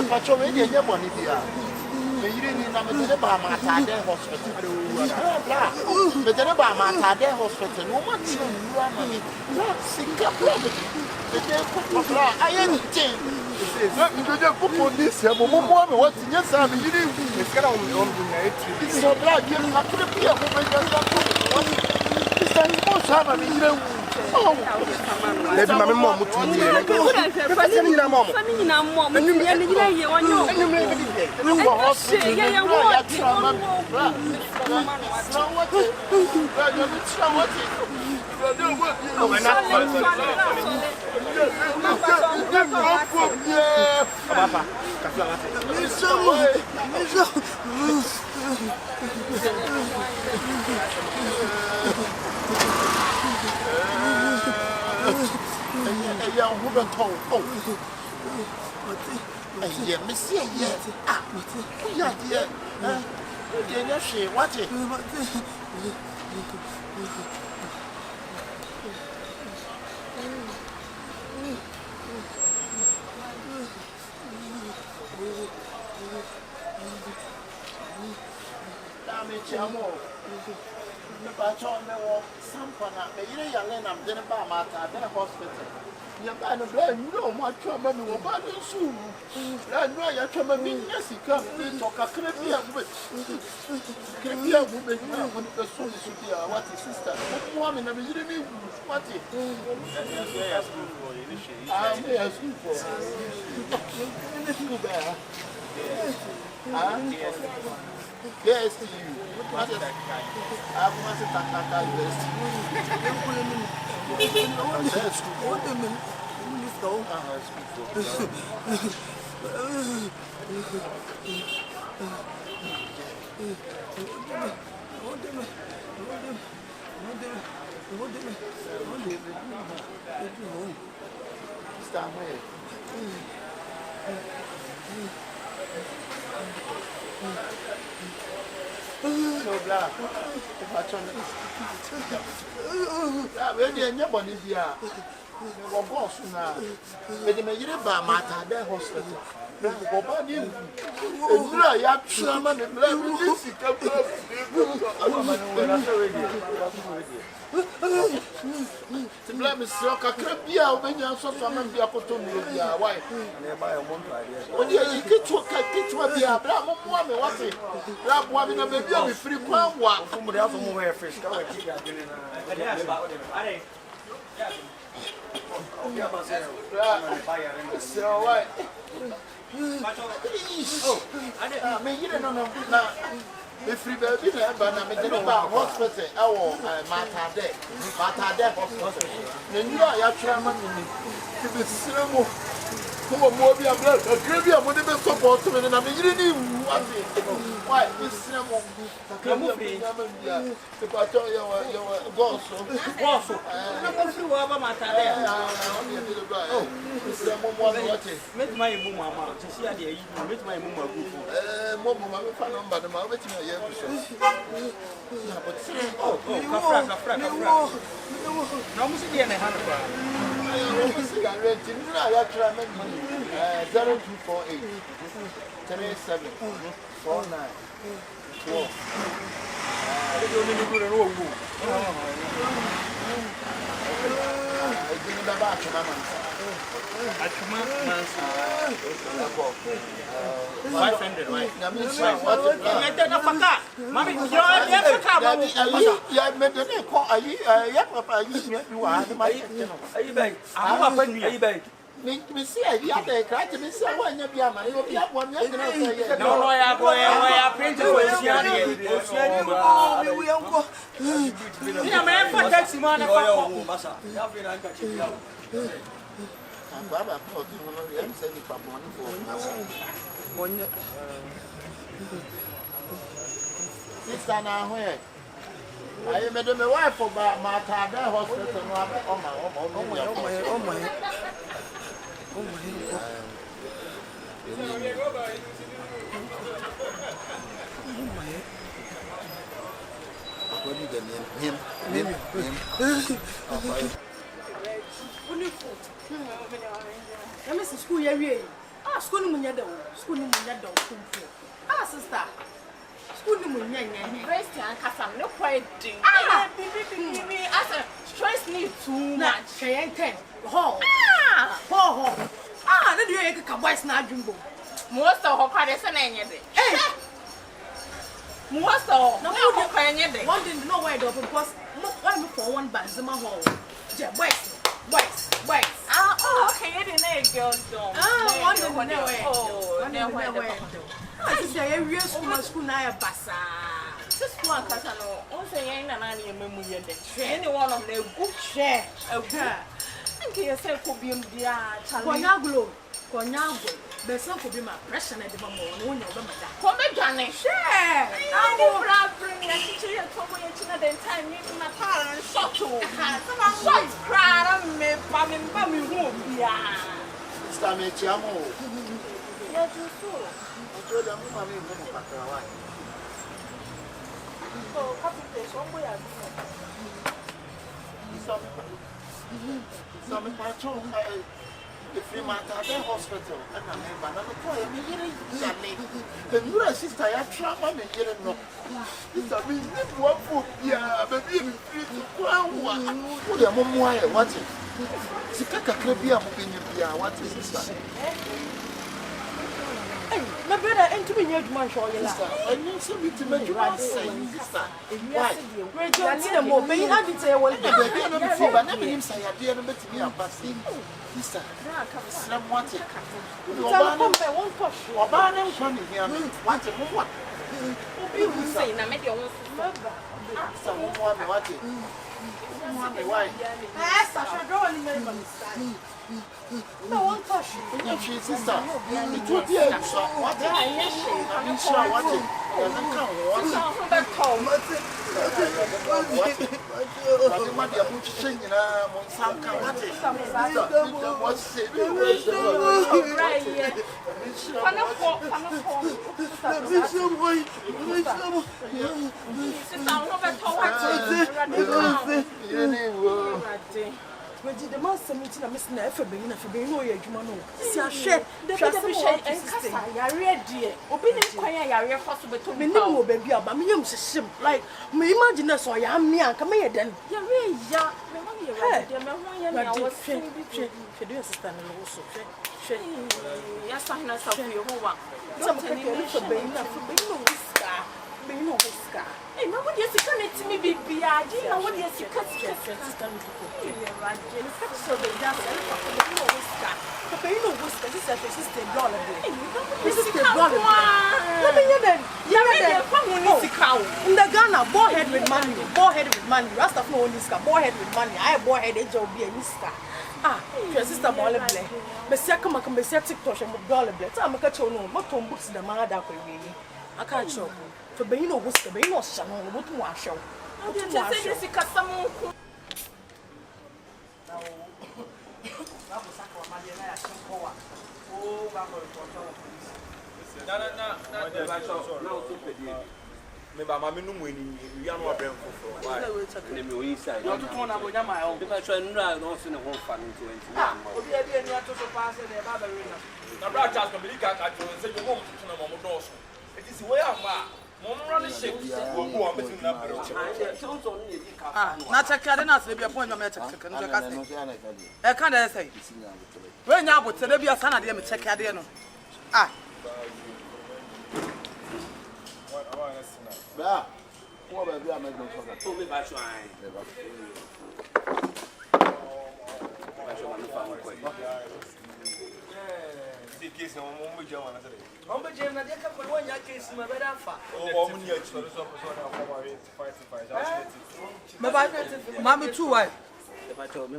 Patrol, we didn't get money here. You didn't know the Bamatade Hospital. But then about Matade Hospital, no one money. Not single problem. The day for I am changed. You just put on this. What's in your son? You didn't get on the it's so glad you have to be a woman. This time, most time, I mean, let my mom to me. Who don't talk? Yeah, Miss, yes. Yeah, dear. She watch it. Damn it, Chamo. But on the walk, some fun. You know, I'm going to buy my hospital. You can't blame no more trouble. You will buy it soon. I know you're trouble. Yes, you can't talk. I can't be a woman. Can be a woman when the soul is here. What is sister? What woman? I mean, you didn't mean what it is. I'm here for you. Yes, to you. What is that? I want to talk about this. Stop here. So blah. When you're never in here, we're boss now. But the major bar matter, that hospital. I have someone and let me see. The blame is so I can't be out when you're so from the opportunity of your wife. When you get to a be a black woman, what's it? Black woman, a baby, free pound walk from the other way. Fish. It's all right. I mean, you don't know now. If we were in a hospital, our Matade hospital, then you are your chairman to be cinema. Who are more be a blood, a graveyard would have support to me, and I mean, you didn't want it. Why, this cinema? If I tell you, you're gone, so me see a other cry to me. So when you be a man, you'll be up 1 year. No, I am going to print to we are going. Yeah, man, for taxi man. I'm Baba, I'm sending for money for sister now where I made my wife for my hospital. Oh my. School, yeah, school, school, sister. School, Rest and Cassam, no quite do. As a stress need too much. Cheyenne 10. Ho, then you ain't a boy's not jumbo. Most of her credits and any day. Most of no any day. One didn't know why, though, because one for one band, Zima Hall. Boys. Okay, you didn't girl, don't. One didn't know it. I say, a real school, now, Bassa. This one, Cassano, also ain't an annual memory of the train. Any one of the good share. Okay. And yourself could be dear. Cornago. There's some could be my pressure at the moment. Come on, Johnny. Share. I will bring your teacher to me another time. Maybe my parents shot to shots cried on me, Bammy won't be. Stammy Chamo. Yes, you so. I told them, Mammy, oh, copy this one way. Some patrol. The Fremantle Hospital, and I'm a boy, and the new sister, I travel and get it. No, it's a reason one foot, yeah, baby, what a moment, what's it? Sikaka Crabia, what is this? Hey, my brother, and to me, you're my show. I need something to make you saying, sister. Why? Great, I need a more, but you had to say, well, but never him say, I didn't bet me up, but sister, Slam wants it. One push. Or Barnum coming here, want it more. You say, I made your own Someone want it. Why? Yes, I shall go and make no one push. Sister, it would be a shot. What? I'm sure what it doesn't come. What's the master meeting a Miss Neff, being a no, you know. See, I share the Cassa, I read dear. Opening choir, I are possible to me, no baby, but me, sim like me imagine us or yam me and come here then. You're really young. I was saying, she sister also. Yes, I'm not so you who want. Something for being no scar. Being no scar. Hey, no one is connected to me, baby. I didn't know what you're cut. So they just but you know what's this is a sister dollar. This is the dollar. Let me hear them. In the Ghana, boyhead with money. Rasta no on this car, boyhead with money. I have boyhead job be a niska. Your sister Molly Blay. Bessia come and Bessia TikTok and dollar blade. I'm a catch on what on books the mother really. I can't show. To be no whisker, be no son, what to wash show. I didn't say this because someone. Maybe I'm no winning. We are not brave for. Why? Let me inside. You want to turn about my own. If I try and run, don't see no one fun into it. We are here to pass the barbarina. The broadcast can be cut at you and say you won't turn on my doors. It is where I'm at. Mom run the ship. We'll go on between them. Not a cardinal, maybe a point of metric. I can't say. When now, but there be a son of them check Adeno. What baby, I'm not going to Told me by trying. Mammy, too, I told me,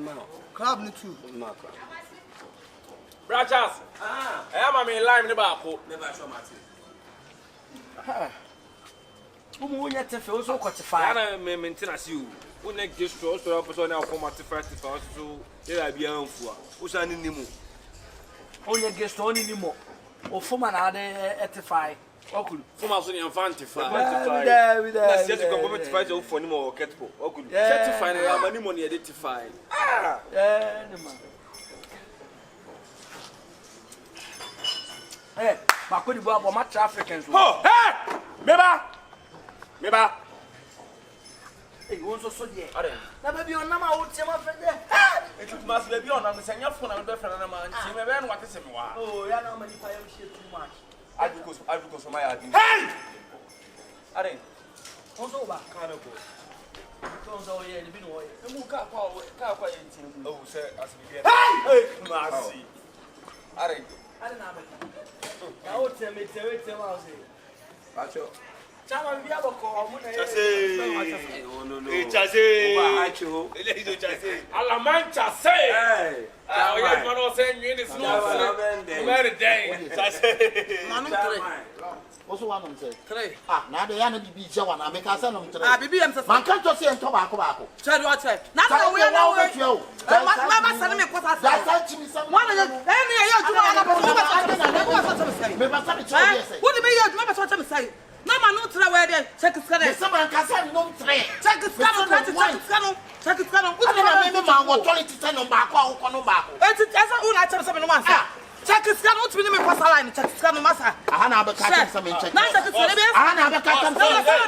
club me too. Branches, I am in line in the bar. Never show my teeth. Who yet to feel so quantified? I maintain as you. Who next just to also now for my first to there I be on for. Who's an animal? onye guest on ni mo. O fuma na ade etify. Okulu. Fuma so ni infantify. There. Na se ko go etify so for ni mo ketpo. Okulu. Certify na ya mani mo ni identify. Ni man. Hey, makodi bo abo ma Africans. Hey! Meba. Hey, won so die. Are. Na baby on na ma wo tie ma fede. It must be on am senya phone am be friend na man. Ti me be no wate se me wa. Oh, ya na ma ni pa ya share too much. Adwuma so my adwuma. Hey! Are. Won so ba. Kana ko. So so ye ni bi no ye. Emu ka kwa ye ntin mu. Oh, say as me be. Hey! Masi. Are. Are na ba. Na o tie me ma o se. Pacho. Chama bi aboko mu na ye. Chase. No. Eh, chase. Oba hacho. Ele hizo chase. Alamancha say. Hey. Oh, yeah, man, I say you in this no. Very day. Chase. Manu tre. Also one on say. Tre. Na de ya na bibi je wa na me ka say no tre. Bibi am say. Man kan to say ento baako. Tell what say. Na we na we. Mama say me kwata say. That say chimi say. One na me ya juma na ba. Me ba say say. What do me ya juma ba say me say. Na ma no tre we dey. Check scan. Me say man ka say no tre. Check scan. What do me man go toilet say no baako ko no baako. Esa una tell say me no man say. Check scan what me me pass line check scan no masa. Aha na be ka say say me check. Na check scan be. Aha na be ka say say.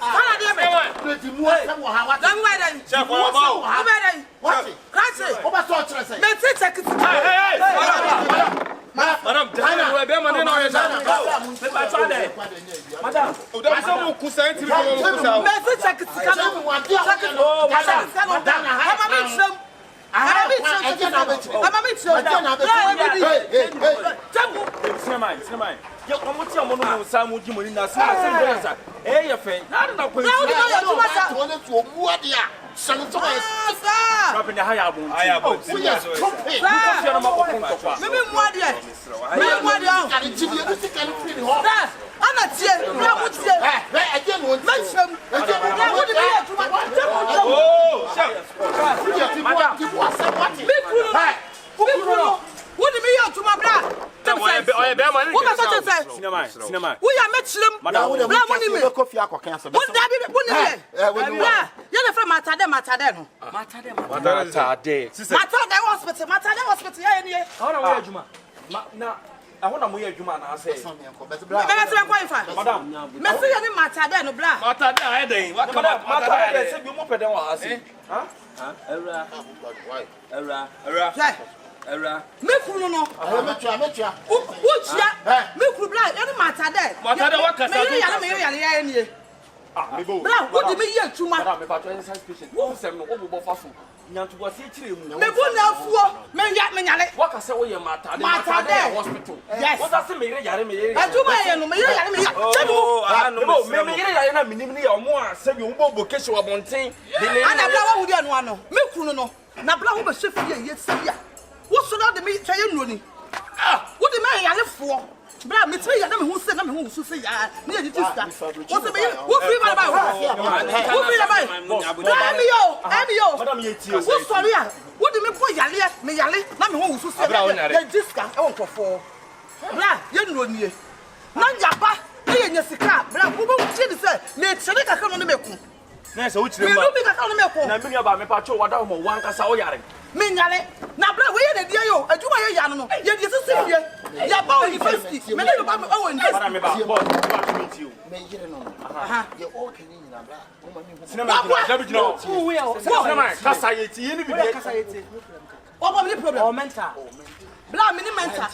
Ana dey me. Pretty mu say wo ha what. Dan we dey. Check for about. Who be dey? What? Kati. Oba so chere say. Me check scan. Hey. Madam, Dana, we be man na o yesa. Me ba twa dey. Madam, o dem say mo kusa nti bi mo kusa. Me check scan. Oh, Dana, Mama me tram. Sinema. Yo komo ti amono mo sa mo jimoni na sa sa. Ye fe. Na na ko. Rapin ya haya bon. Haya bon. Cinema. We are Metchlim. Madam, we are coffee. I can answer. What you're from Matade. Hospital. Yeah. How do Juma? Na I want to moye Juma na say. Madam. Messi ya ni Matade no bla. Matade I dey. Matade say bi mo pede wa ase. Ha? Era. Me kunu no. Metua. Uchia. Me kunu bla ya ni Matade. Matade wa kasa. Me ya ni. Me go. Bla, what do me hear tuma? Madam, me patro exercise patient. Wo sem no wo bo fa so. Nyanto bo se chire mu. Me go na fuo. Me nyale. Wa kasa wo ye Matade hospital. Yes. What say me yare. Adwuma ye no me yare me. No, me yare na minim ni omo a se bi wo bo vocation abonten. Ana bla wa wudi anu ano. Me kunu no. Na bla wo be hwefie ye sia. Wo so na de me twaye nuoni. Wo de me yare fuo. Bra me tiri ya na me hu se na me hu su se ya. Ni e tista. Wo se me wo free ba. Wo free ba. Bra me yo. Madam ye tie. Wo sorry a. Wo de me po yale me yale na me hu su se. Ye tista e won kofo. Bra ye nuoni e. Na nyaba e ye nyesika. Bra wo be tie di se me tiri kaka no me ku. Na se wo chire ma. Me no me kaka no me ku. Na me nua ba me patro wada mo wan kasa wo yare. Me nyale na bra we ye de dia yo adwuma ye ya no ye de sisi fie ya ba university me le ba me o university Madam me ba boss to meet you. Me yire no. Ye o kani nyina bra. O ma mi hu. Cinema na bi jina. Cinema kasa ye ti ye ni bi kasa ye ti o ba me problem o mental bra me ni mental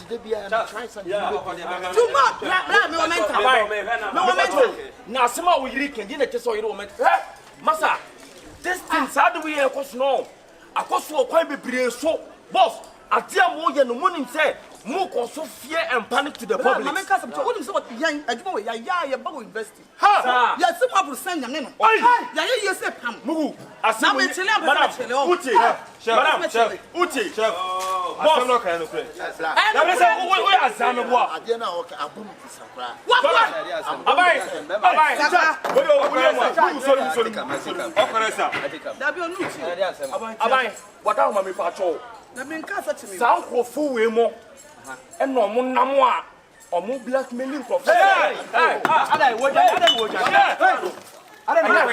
too much bra me o mental na asema wo yiri kendi na kese o yiri o mental masa this thing sad we here cause no akoso kwan bebre so boss atia mo ye no monim say mo koso fear and panic to the public na me kasa what you say what yan adwuma we ya ba go university ha ya se ma bursan nyame no ya ye say pam mugu na me chele madam uti madam chef uti chef boss no kan no kre na me say we azame bo Ade na o ka abum sakra. what abai we okore sa da bi onu ti abai wata ho ma me pa cho na me kasa ti me san krofo we mo and no monamwa or more blackmailing for I don't know.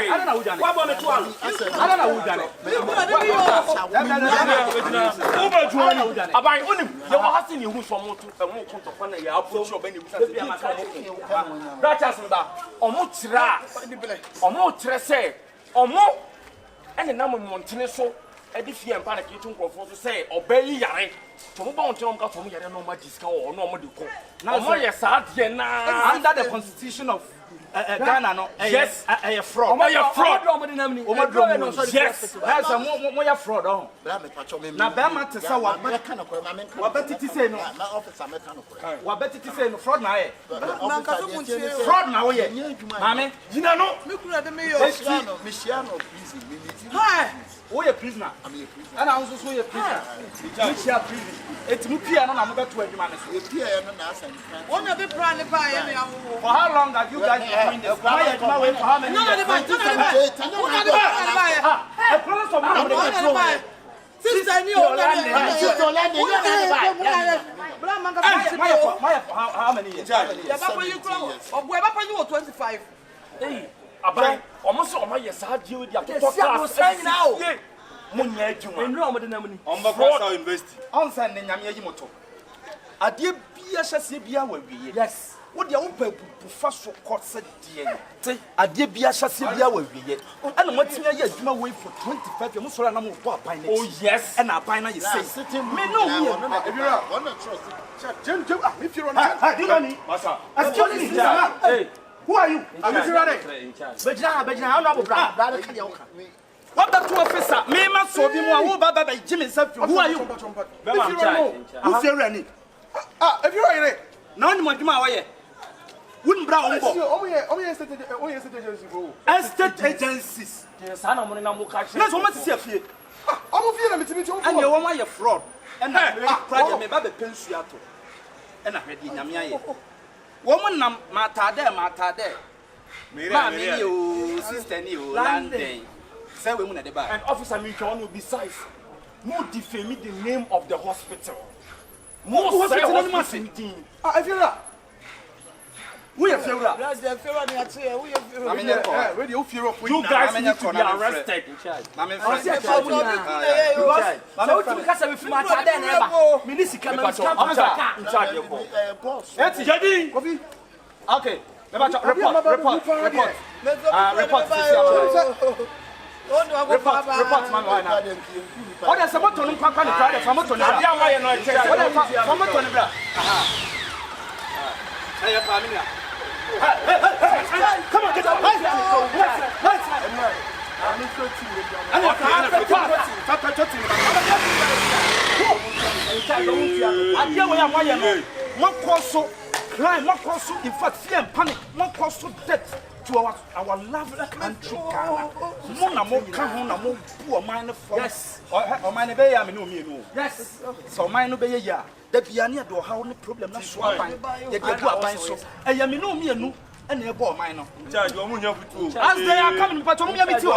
What about the 12? I don't know who done it. I buy only you are asking you who's from more to a more content. You are pushing your benefits. That's just about almost say, or more, and the number of Montenegro. If you are panic, you to say, obey Yare. Tomorrow, Tom got from here no more discount or no more. Now, yes, under the constitution of Ghana, no, yes, a fraud. A fraud. Yes, that's a more fraud. Now, Bama to say what better to say no. What better to say no fraud now? Fraud now, yeah. Mammy, you know, Michiano, hi. Oh, a prisoner. And I also saw a prisoner. Which are prison. It's Mupia and I'm about 20 minutes. One of the private buy. For how long have you guys been doing this? Quiet my way for how many years? A promise of money. Since I knew how many years? Papa, you 25. Hey. Abai, almost all my yes, I deal with the saying now. Munya Juma, and no more than a money. On the cross, invest on sending Yamamoto. A dear Biasha will be yes. What the open first for court said, dear. A dear Biasha will be yet. And what's your year? You wait for 25 years. Oh, yes, and our pine is sitting. Me no, if you're on hey. Who are you? I'm in charge. What the two officer? Me must so be more Baba Jimmy self. Who are you? Who's your running? If you're right, none more Juma. Wouldn't brown estate agencies. Yes, I know money. That's what I see. I'm and you want your fraud. And I project me Baba Pensiato. And I heard Yamia. Woman, Matade. Mammy, you, sister, you, landing. Say women at the back. And Officer Mikon, besides, more defaming the name of the hospital. More hospital. If you're up, we are fear. That's the fear of the we are radio fear of you guys need to be arrested. I'm in okay. Report. Report, man. What is about to look back on the crowd? From what to know, come on, get up. Crime, not cause in fact fear and panic, not cause death to our lovely country. Mona mo kahuna mo poor mine for yes. Or mine be ya me no me no. Yes. So mine no be ya. The piano do how no problem na so aban. They do aban so. E ya me no me no. And a boy mine no. Charge you munya futu. As they are coming but me me too.